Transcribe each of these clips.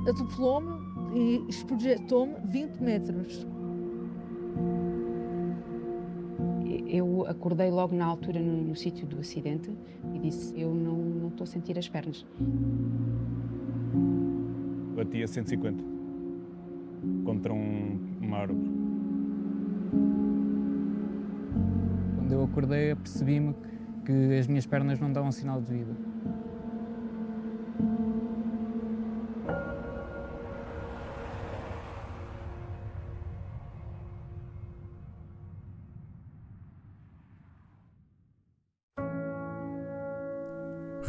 atropelou-me e esprojetou-me 20 metros. Eu acordei logo na altura no sítio do acidente e disse, eu não estou a sentir as pernas. Bati a 150 contra uma árvore. Quando eu acordei, apercebi-me que as minhas pernas não davam sinal de vida.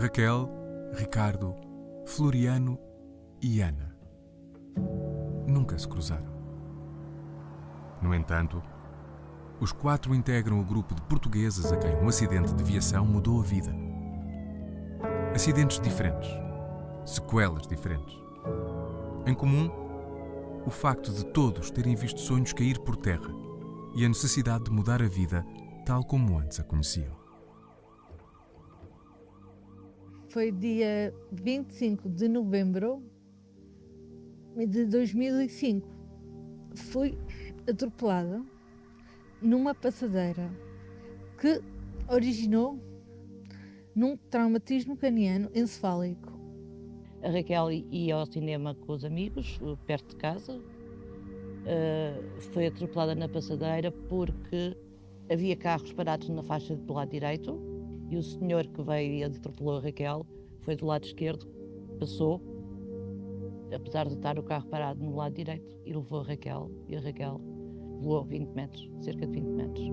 Raquel, Ricardo, Floriano e Ana nunca se cruzaram. No entanto, os 4 integram o grupo de portugueses a quem um acidente de viação mudou a vida. Acidentes diferentes, sequelas diferentes. Em comum, o facto de todos terem visto sonhos cair por terra e a necessidade de mudar a vida tal como antes a conheciam. Foi dia 25 de novembro de 2005. Fui atropelada numa passadeira que originou num traumatismo craniano encefálico. A Raquel ia ao cinema com os amigos, perto de casa. Foi atropelada na passadeira porque havia carros parados na faixa do lado direito e o senhor que veio e atropelou a Raquel foi do lado esquerdo, passou, apesar de estar o carro parado no lado direito, e levou a Raquel, e a Raquel voou 20 metros, cerca de 20 metros.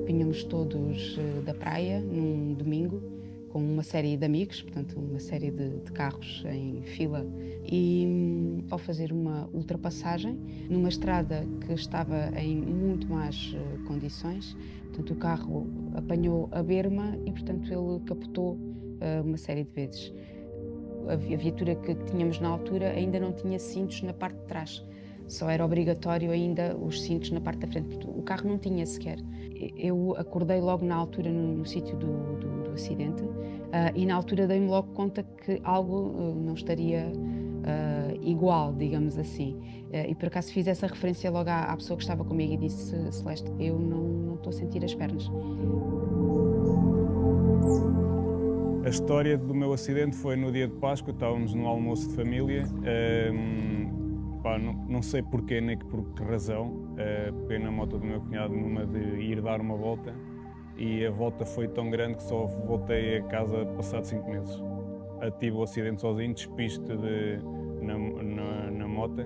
Vinhamos todos da praia num domingo com uma série de amigos, portanto uma série de carros em fila e ao fazer uma ultrapassagem numa estrada que estava em muito más condições, portanto o carro apanhou a berma e portanto ele capotou uma série de vezes. A viatura que tínhamos na altura ainda não tinha cintos na parte de trás. Só era obrigatório ainda os cintos na parte da frente. O carro não tinha sequer. Eu acordei logo na altura no sítio do acidente e na altura dei-me logo conta que algo não estaria igual, digamos assim. E por acaso fiz essa referência logo à pessoa que estava comigo e disse, Celeste, eu não estou a sentir as pernas. A história do meu acidente foi no dia de Páscoa, estávamos no almoço de família. Não sei porquê nem por que razão, peguei na moto do meu cunhado numa de ir dar uma volta e a volta foi tão grande que só voltei a casa passado 5 meses. Tive o acidente sozinho, despiste na moto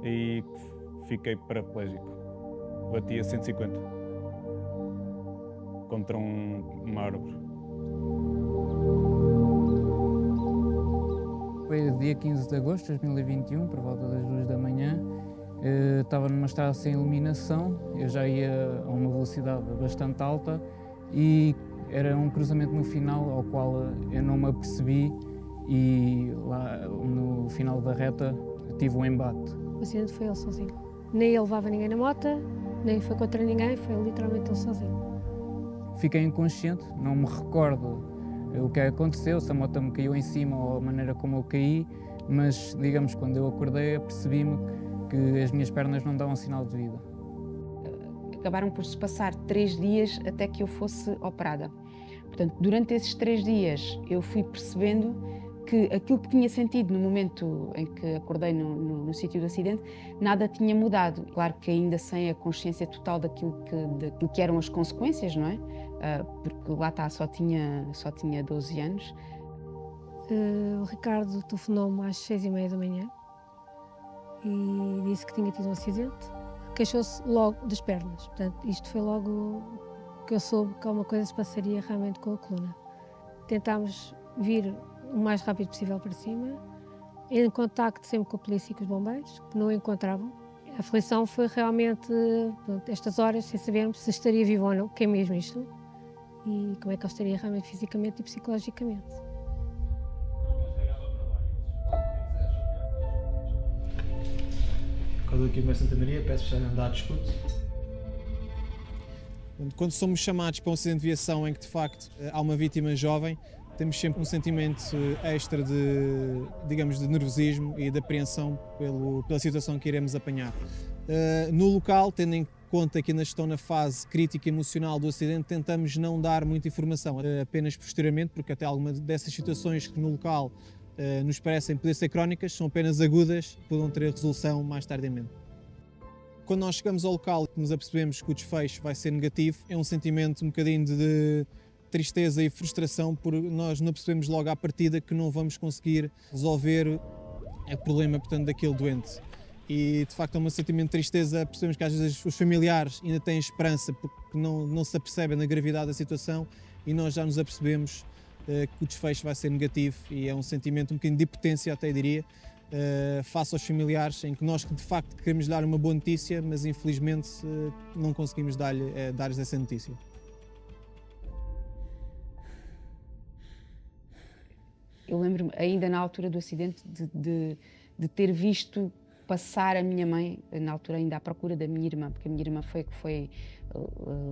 e fiquei paraplégico. Bati a 150 contra uma árvore. Foi dia 15 de agosto de 2021, por volta das 2 da manhã. Estava numa estrada sem iluminação, eu já ia a uma velocidade bastante alta e era um cruzamento no final ao qual eu não me apercebi e lá no final da reta tive um embate. O acidente foi ele sozinho. Nem ele levava ninguém na moto, nem foi contra ninguém, foi literalmente ele sozinho. Fiquei inconsciente, não me recordo o que aconteceu, se a moto me caiu em cima ou a maneira como eu caí, mas, digamos, quando eu acordei, apercebi-me que as minhas pernas não davam sinal de vida. Acabaram por se passar 3 dias até que eu fosse operada. Portanto, durante esses 3 dias eu fui percebendo que aquilo que tinha sentido no momento em que acordei no sítio do acidente, nada tinha mudado. Claro que ainda sem a consciência total daquilo que eram as consequências, não é? Porque lá está, só tinha 12 anos. O Ricardo telefonou-me às 6h30 da manhã e disse que tinha tido um acidente. Queixou-se logo das pernas. Portanto, isto foi logo que eu soube que alguma coisa se passaria realmente com a coluna. Tentámos vir o mais rápido possível para cima, em contacto sempre com a polícia e com os bombeiros, que não o encontravam. A aflição foi realmente, estas horas, sem sabermos se estaria vivo ou não, que é mesmo isto, e como é que ele estaria realmente fisicamente e psicologicamente. Quando aqui em Santa Maria, peço para andar de escudo. Quando somos chamados para um acidente de viação em que de facto há uma vítima jovem, temos sempre um sentimento extra de, digamos, de nervosismo e de apreensão pela situação que iremos apanhar. No local, tendo em conta que ainda estão na fase crítica emocional do acidente, tentamos não dar muita informação, apenas posteriormente, porque até algumas dessas situações que no local nos parecem poder ser crónicas, são apenas agudas, poderão ter resolução mais tardiamente. Quando nós chegamos ao local e nos apercebemos que o desfecho vai ser negativo, é um sentimento um bocadinho de tristeza e frustração, porque nós não percebemos logo à partida que não vamos conseguir resolver o problema, portanto, daquele doente. E de facto é um sentimento de tristeza, percebemos que às vezes os familiares ainda têm esperança porque não se apercebem da gravidade da situação e nós já nos apercebemos que o desfecho vai ser negativo e é um sentimento um bocadinho de impotência, até diria, face aos familiares, em que nós de facto queremos dar uma boa notícia, mas infelizmente não conseguimos dar-lhes essa notícia. Eu lembro-me, ainda na altura do acidente, de ter visto passar a minha mãe, na altura ainda à procura da minha irmã, porque a minha irmã foi a que foi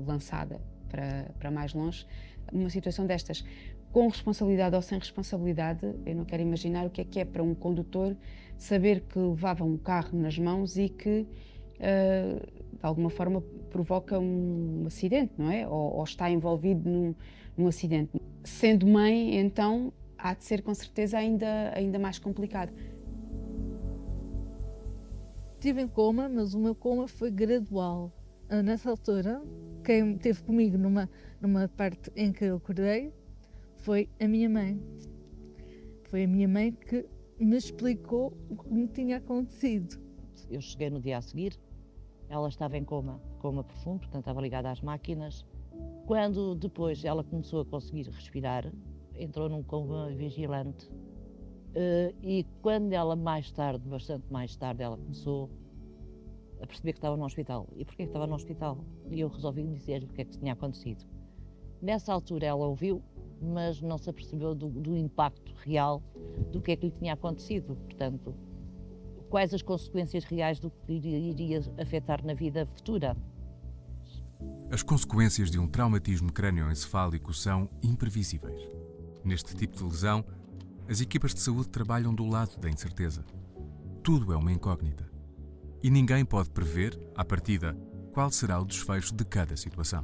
lançada para mais longe, numa situação destas. Com responsabilidade ou sem responsabilidade, eu não quero imaginar o que é para um condutor saber que levava um carro nas mãos e que, de alguma forma, provoca um acidente, não é? Ou está envolvido num acidente. Sendo mãe, então, há de ser com certeza ainda mais complicado. Estive em coma, mas o meu coma foi gradual. Nessa altura, quem esteve comigo numa parte em que eu acordei foi a minha mãe. Foi a minha mãe que me explicou o que me tinha acontecido. Eu cheguei no dia a seguir, ela estava em coma profundo, portanto estava ligada às máquinas. Quando depois ela começou a conseguir respirar, entrou num coma vigilante. E quando ela bastante mais tarde, ela começou a perceber que estava no hospital. E porquê que estava no hospital? E eu resolvi dizer-lhe o que é que tinha acontecido. Nessa altura ela ouviu, mas não se apercebeu do impacto real do que é que lhe tinha acontecido. Portanto, quais as consequências reais do que iria afetar na vida futura. As consequências de um traumatismo crânioencefálico são imprevisíveis. Neste tipo de lesão, as equipas de saúde trabalham do lado da incerteza. Tudo é uma incógnita. E ninguém pode prever, à partida, qual será o desfecho de cada situação.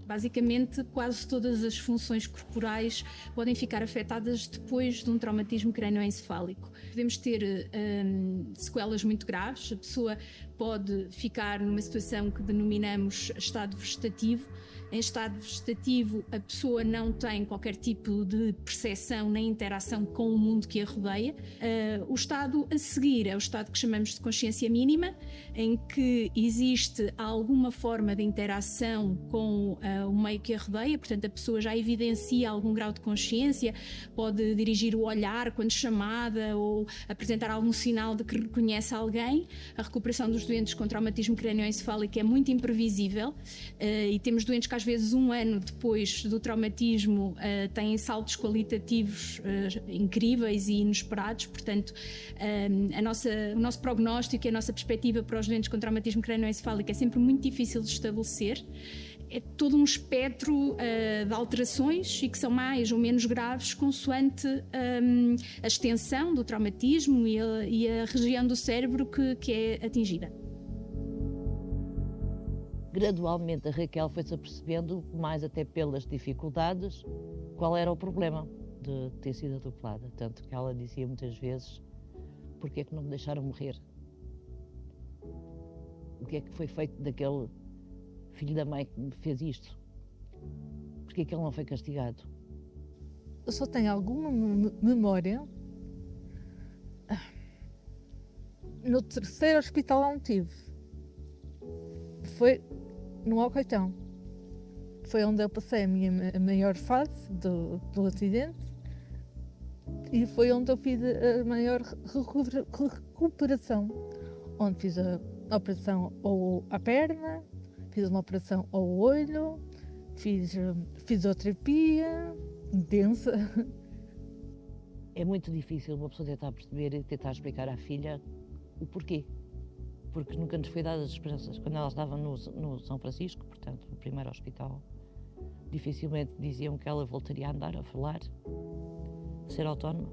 Basicamente, quase todas as funções corporais podem ficar afetadas depois de um traumatismo crânioencefálico. Podemos ter sequelas muito graves, a pessoa pode ficar numa situação que denominamos estado vegetativo. Em estado vegetativo, a pessoa não tem qualquer tipo de percepção nem interação com o mundo que a rodeia. O estado a seguir é o estado que chamamos de consciência mínima, em que existe alguma forma de interação com o meio que a rodeia, portanto a pessoa já evidencia algum grau de consciência, pode dirigir o olhar quando chamada ou apresentar algum sinal de que reconhece alguém. A recuperação dos doentes com traumatismo crânioencefálico é muito imprevisível e temos doentes que às vezes um ano depois do traumatismo têm saltos qualitativos incríveis e inesperados, portanto o nosso prognóstico e a nossa perspectiva para os doentes com traumatismo crânioencefálico é sempre muito difícil de estabelecer. É todo um espectro de alterações e que são mais ou menos graves consoante a extensão do traumatismo e a região do cérebro que é atingida. Gradualmente a Raquel foi-se apercebendo, mais até pelas dificuldades, qual era o problema de ter sido atropelada. Tanto que ela dizia muitas vezes, porquê é que não me deixaram morrer? O que é que foi feito daquele filho da mãe que me fez isto? Porquê é que ele não foi castigado? Eu só tenho alguma memória no terceiro hospital onde tive. Foi no Alcoitão. Foi onde eu passei a maior fase do acidente e foi onde eu fiz a maior recuperação. Onde fiz a operação à perna, fiz uma operação ao olho, fiz fisioterapia intensa. É muito difícil uma pessoa tentar perceber e tentar explicar à filha o porquê. Porque nunca nos foi dadas as esperanças. Quando ela estava no São Francisco, portanto, no primeiro hospital, dificilmente diziam que ela voltaria a andar, a falar, a ser autónoma.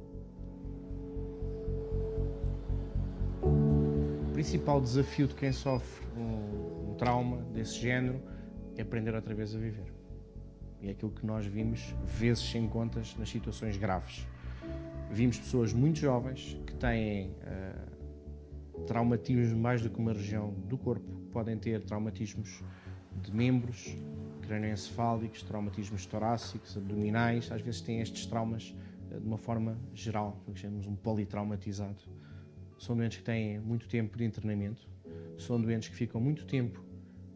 O principal desafio de quem sofre um trauma desse género é aprender outra vez a viver. E é aquilo que nós vimos vezes sem contas nas situações graves. Vimos pessoas muito jovens que têm traumatismos mais do que uma região do corpo. Podem ter traumatismos de membros, crânioencefálicos, traumatismos torácicos, abdominais. Às vezes têm estes traumas de uma forma geral, que chamamos um politraumatizado. São doentes que têm muito tempo de internamento, são doentes que ficam muito tempo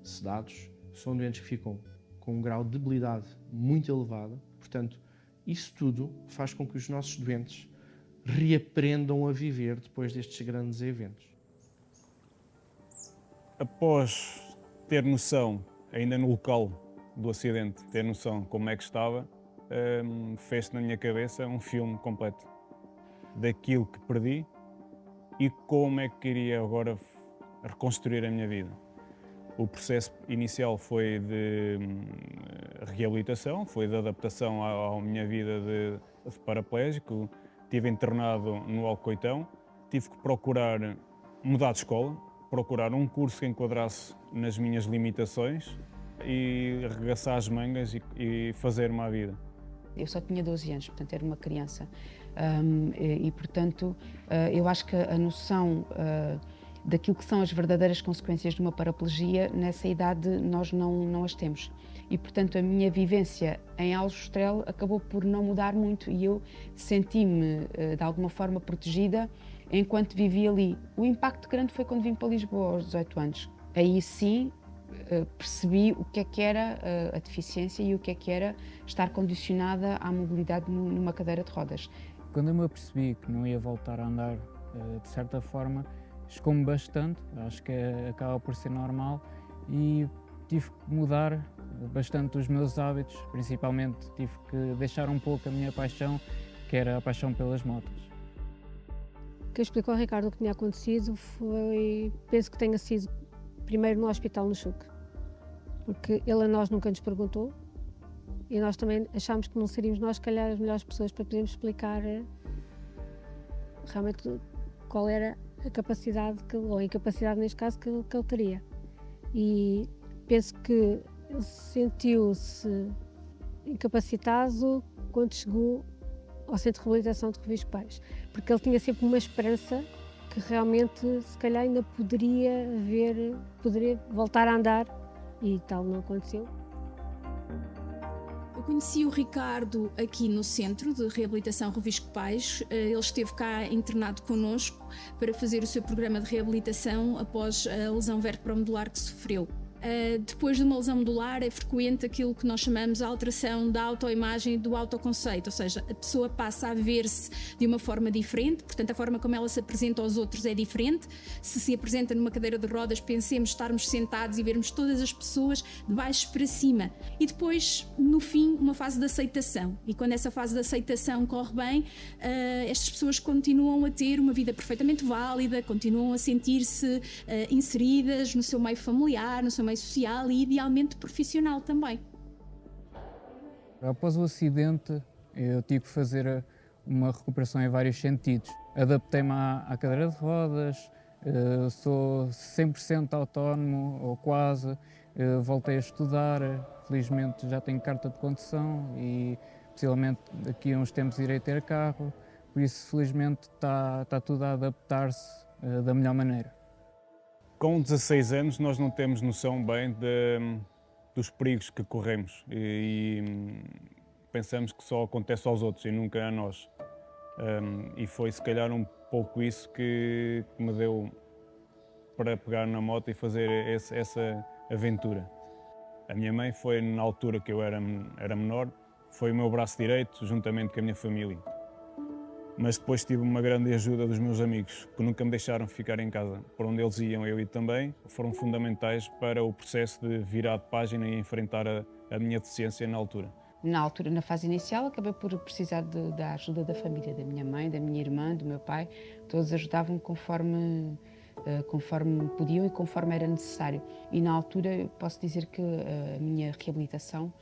sedados, são doentes que ficam com um grau de debilidade muito elevado. Portanto, isso tudo faz com que os nossos doentes reaprendam a viver depois destes grandes eventos. Após ter noção, ainda no local do acidente, ter noção como é que estava, fez-se na minha cabeça um filme completo daquilo que perdi e como é que iria agora reconstruir a minha vida. O processo inicial foi de reabilitação, foi de adaptação à minha vida de paraplégico. Estive internado no Alcoitão, tive que procurar mudar de escola, procurar um curso que enquadrasse nas minhas limitações e arregaçar as mangas e fazer-me à vida. Eu só tinha 12 anos, portanto era uma criança. Portanto, eu acho que a noção daquilo que são as verdadeiras consequências de uma paraplegia, nessa idade nós não as temos. E, portanto, a minha vivência em Aljustrel acabou por não mudar muito e eu senti-me, de alguma forma, protegida enquanto vivi ali. O impacto grande foi quando vim para Lisboa aos 18 anos. Aí sim percebi o que era a deficiência e o que era estar condicionada à mobilidade numa cadeira de rodas. Quando eu me apercebi que não ia voltar a andar, de certa forma, chocou-me bastante, acho que acaba por ser normal e tive que mudar bastante os meus hábitos, principalmente tive que deixar um pouco a minha paixão, que era a paixão pelas motas. O que eu explico ao Ricardo o que tinha acontecido foi, penso que tenha sido primeiro no hospital no Chuc, porque ele a nós nunca nos perguntou e nós também achámos que não seríamos nós, se calhar, as melhores pessoas para podermos explicar realmente qual era a capacidade, ou a incapacidade neste caso, que ele teria. E penso que ele sentiu-se incapacitado quando chegou ao Centro de Reabilitação de Rovisco Pais, porque ele tinha sempre uma esperança que realmente, se calhar, ainda poderia voltar a andar e tal não aconteceu. Eu conheci o Ricardo aqui no Centro de Reabilitação Rovisco Pais. Ele esteve cá internado connosco para fazer o seu programa de reabilitação após a lesão vertebromedular que sofreu. Depois de uma lesão medular é frequente aquilo que nós chamamos a alteração da autoimagem e do autoconceito, ou seja, a pessoa passa a ver-se de uma forma diferente, portanto a forma como ela se apresenta aos outros é diferente. Se apresenta numa cadeira de rodas, pensemos estarmos sentados e vermos todas as pessoas de baixo para cima. E depois, no fim, uma fase de aceitação. E quando essa fase de aceitação corre bem, estas pessoas continuam a ter uma vida perfeitamente válida, continuam a sentir-se inseridas no seu meio familiar, no seu meio social e idealmente profissional também. Após o acidente, eu tive que fazer uma recuperação em vários sentidos. Adaptei-me à cadeira de rodas, sou 100% autónomo, ou quase, voltei a estudar, felizmente já tenho carta de condução e possivelmente daqui a uns tempos irei ter carro, por isso felizmente está tudo a adaptar-se da melhor maneira. Com 16 anos nós não temos noção bem dos perigos que corremos e pensamos que só acontece aos outros e nunca a nós. E foi se calhar um pouco isso que me deu para pegar na moto e fazer essa aventura. A minha mãe foi, na altura que eu era menor, foi o meu braço direito juntamente com a minha família. Mas depois tive uma grande ajuda dos meus amigos, que nunca me deixaram ficar em casa. Por onde eles iam, eu ia também. Foram fundamentais para o processo de virar de página e enfrentar a minha deficiência na altura. Na altura, na fase inicial, acabei por precisar da ajuda da família, da minha mãe, da minha irmã, do meu pai. Todos ajudavam conforme podiam e conforme era necessário. E na altura, posso dizer que a minha reabilitação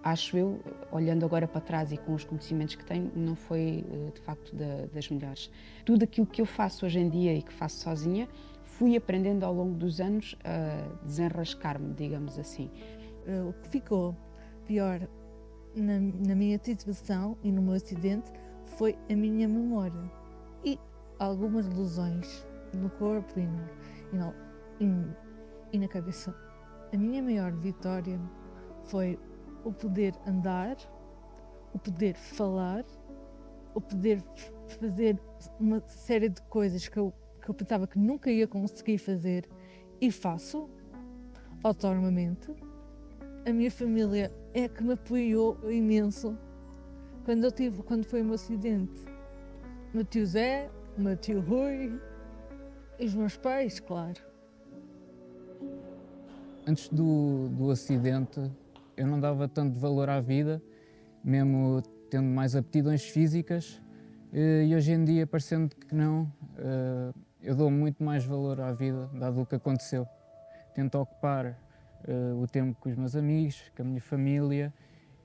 acho eu, olhando agora para trás e com os conhecimentos que tenho, não foi de facto das melhores. Tudo aquilo que eu faço hoje em dia e que faço sozinha, fui aprendendo ao longo dos anos a desenrascar-me, digamos assim. O que ficou pior na minha situação e no meu acidente foi a minha memória e algumas lesões no corpo e na cabeça. A minha maior vitória foi o poder andar, o poder falar, o poder fazer uma série de coisas que eu pensava que nunca ia conseguir fazer e faço autonomamente. A minha família é que me apoiou imenso quando foi o meu acidente. O meu tio Zé, o meu tio Rui e os meus pais, claro. Antes do acidente, eu não dava tanto valor à vida, mesmo tendo mais aptidões físicas, e hoje em dia, parecendo que não, eu dou muito mais valor à vida, dado o que aconteceu. Tento ocupar o tempo com os meus amigos, com a minha família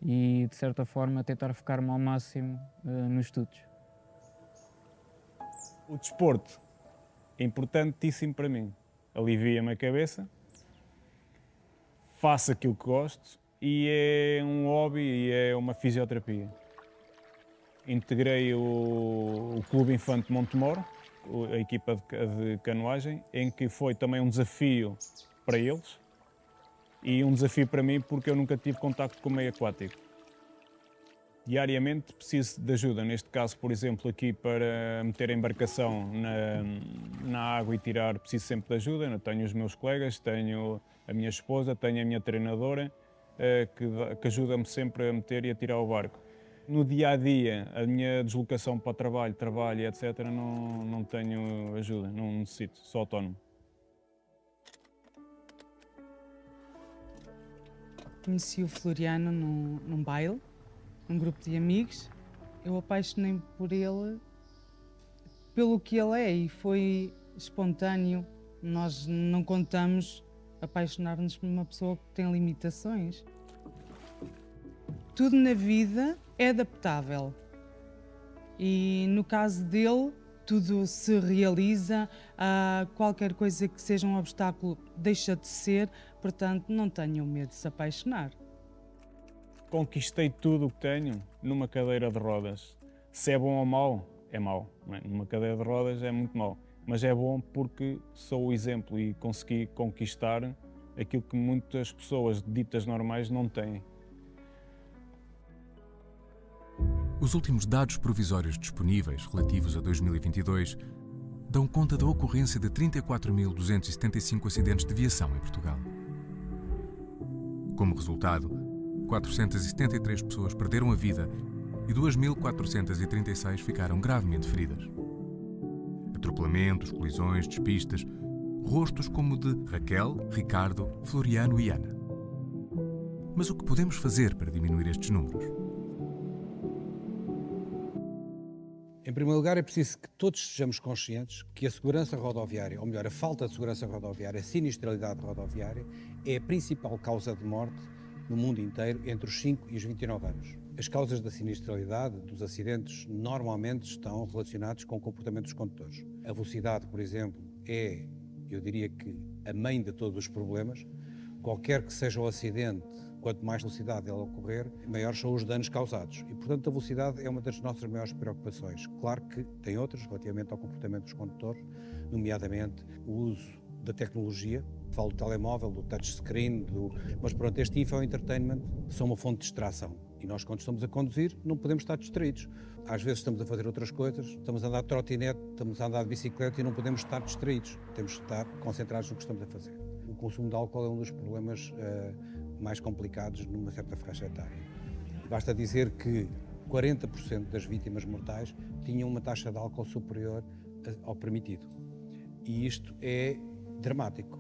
e, de certa forma, tentar focar-me ao máximo nos estudos. O desporto é importantíssimo para mim. Alivia-me a cabeça, faço aquilo que gosto e é um hobby e é uma fisioterapia. Integrei o Clube Infante de Montemor, a equipa de canoagem, em que foi também um desafio para eles e um desafio para mim porque eu nunca tive contacto com o meio aquático. Diariamente preciso de ajuda, neste caso, por exemplo, aqui para meter a embarcação na água e tirar, preciso sempre de ajuda. Eu tenho os meus colegas, tenho a minha esposa, tenho a minha treinadora, que ajuda-me sempre a meter e a tirar o barco. No dia-a-dia, a minha deslocação para o trabalho, etc., não tenho ajuda, não necessito, sou autónomo. Conheci o Floriano num baile, num grupo de amigos. Eu apaixonei-me por ele, pelo que ele é, e foi espontâneo. Nós não contamos apaixonar-nos por uma pessoa que tem limitações. Tudo na vida é adaptável e, no caso dele, tudo se realiza, qualquer coisa que seja um obstáculo deixa de ser, portanto não tenham medo de se apaixonar. Conquistei tudo o que tenho numa cadeira de rodas. Se é bom ou mau, é mau. Numa cadeira de rodas é muito mau, mas é bom porque sou o exemplo e consegui conquistar aquilo que muitas pessoas ditas normais não têm. Os últimos dados provisórios disponíveis, relativos a 2022, dão conta da ocorrência de 34.275 acidentes de viação em Portugal. Como resultado, 473 pessoas perderam a vida e 2.436 ficaram gravemente feridas. Atropelamentos, colisões, despistas, rostos como o de Raquel, Ricardo, Floriano e Ana. Mas o que podemos fazer para diminuir estes números? Em primeiro lugar, é preciso que todos sejamos conscientes que a segurança rodoviária, ou melhor, a falta de segurança rodoviária, a sinistralidade rodoviária, é a principal causa de morte no mundo inteiro entre os 5 e os 29 anos. As causas da sinistralidade, dos acidentes, normalmente estão relacionados com o comportamento dos condutores. A velocidade, por exemplo, é, eu diria que, a mãe de todos os problemas. Qualquer que seja o acidente, quanto mais velocidade ele ocorrer, maiores são os danos causados. E, portanto, a velocidade é uma das nossas maiores preocupações. Claro que tem outras relativamente ao comportamento dos condutores, nomeadamente o uso da tecnologia. Falo do telemóvel, do touchscreen, mas pronto, este infoentertainment são uma fonte de distração. E nós, quando estamos a conduzir, não podemos estar distraídos. Às vezes estamos a fazer outras coisas, estamos a andar de trotinete, estamos a andar de bicicleta e não podemos estar distraídos. Temos de estar concentrados no que estamos a fazer. O consumo de álcool é um dos problemas mais complicados numa certa faixa etária. Basta dizer que 40% das vítimas mortais tinham uma taxa de álcool superior ao permitido. E isto é dramático.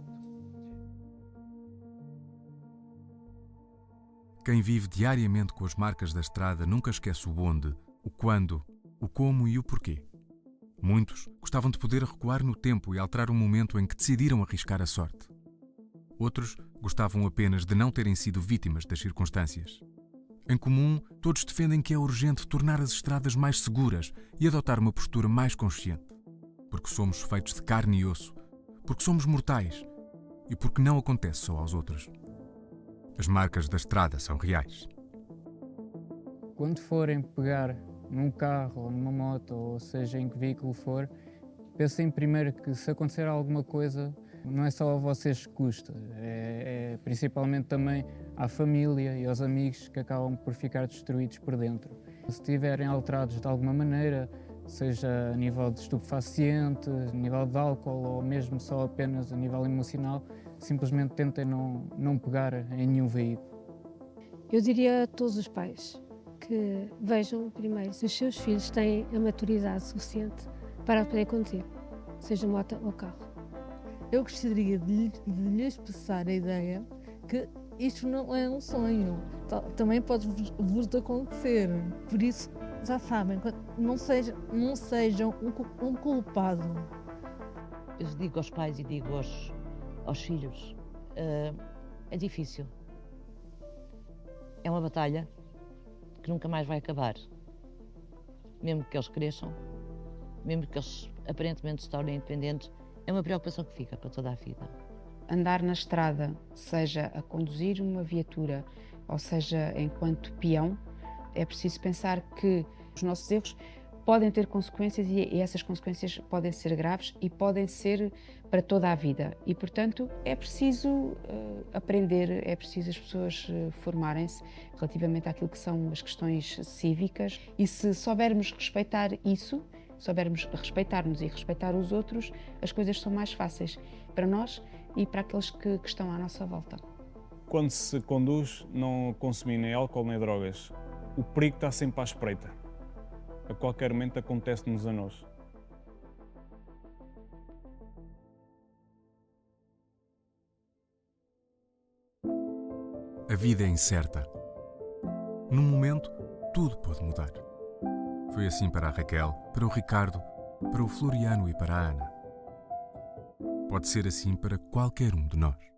Quem vive diariamente com as marcas da estrada nunca esquece o onde, o quando, o como e o porquê. Muitos gostavam de poder recuar no tempo e alterar o momento em que decidiram arriscar a sorte. Outros gostavam apenas de não terem sido vítimas das circunstâncias. Em comum, todos defendem que é urgente tornar as estradas mais seguras e adotar uma postura mais consciente. Porque somos feitos de carne e osso, porque somos mortais e porque não acontece só aos outros. As marcas da estrada são reais. Quando forem pegar num carro ou numa moto, ou seja, em que veículo for, pensem primeiro que se acontecer alguma coisa, não é só a vocês que custa, é principalmente também à família e aos amigos que acabam por ficar destruídos por dentro. Se estiverem alterados de alguma maneira, seja a nível de estupefaciente, a nível de álcool ou mesmo só apenas a nível emocional, simplesmente tentem não pegar em nenhum veículo. Eu diria a todos os pais que vejam primeiro se os seus filhos têm a maturidade suficiente para poder conduzir, seja moto ou carro. Eu gostaria de lhes passar a ideia que isto não é um sonho, também pode vos acontecer, por isso já sabem, não sejam um culpado. Eu digo aos pais e digo aos filhos, é difícil, é uma batalha que nunca mais vai acabar, mesmo que eles cresçam, mesmo que eles aparentemente se tornem independentes, é uma preocupação que fica para toda a vida. Andar na estrada, seja a conduzir uma viatura, ou seja, enquanto peão, é preciso pensar que os nossos erros podem ter consequências e essas consequências podem ser graves e podem ser para toda a vida. E, portanto, é preciso aprender, é preciso as pessoas formarem-se relativamente àquilo que são as questões cívicas e se soubermos respeitar isso, soubermos respeitar-nos e respeitar os outros, as coisas são mais fáceis para nós e para aqueles que estão à nossa volta. Quando se conduz, não consumir nem álcool nem drogas. O perigo está sempre à espreita. A qualquer momento acontece-nos a nós. A vida é incerta. Num momento, tudo pode mudar. Foi assim para a Raquel, para o Ricardo, para o Floriano e para a Ana. Pode ser assim para qualquer um de nós.